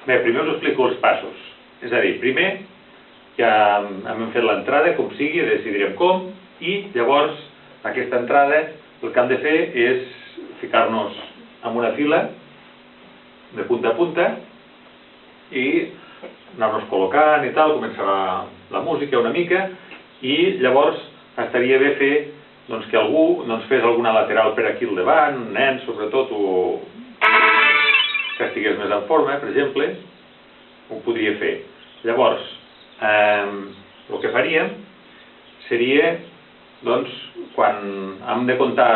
Bé, primer us explico els passos. És a dir, primer ja hem fet l'entrada, com sigui, decidirem com, i llavors aquesta entrada el que hem de fer és ficar-nos en una fila de punta a punta i anar-nos col·locant i tal, començarà la música una mica, i llavors estaria bé fer que algú fes alguna lateral per aquí al davant, un nen sobretot, o que estigués més en forma, per exemple, ho podria fer. Llavors, el que faríem seria, quan hem de comptar,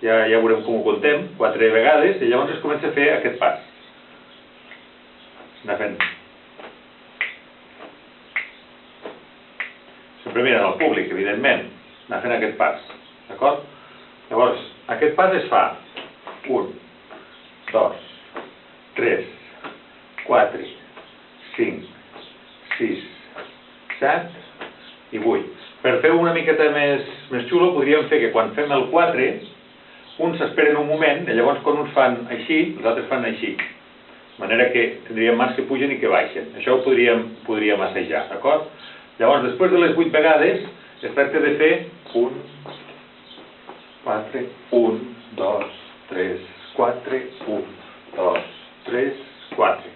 ja veurem com ho contem, 4 vegades, i llavors es comença a fer aquest pas. Anar fent. Sempre mirant al públic, evidentment, anar fent aquest pas, d'acord? Llavors, aquest pas es fa 1, 2, 3, 4, 5, 6, 7 i 8. Per fer-ho una miqueta més xulo, podríem fer que quan fem el 4, uns s'esperen un moment, i llavors quan uns fan així, els altres fan així. De manera que tindríem mans que pugen i que baixen. Això ho podríem assajar, d'acord? Llavors, després de les 8 vegades, es tracta de fer 1, 4, 1, 2, 3, 4, 1, 2, 3, 4.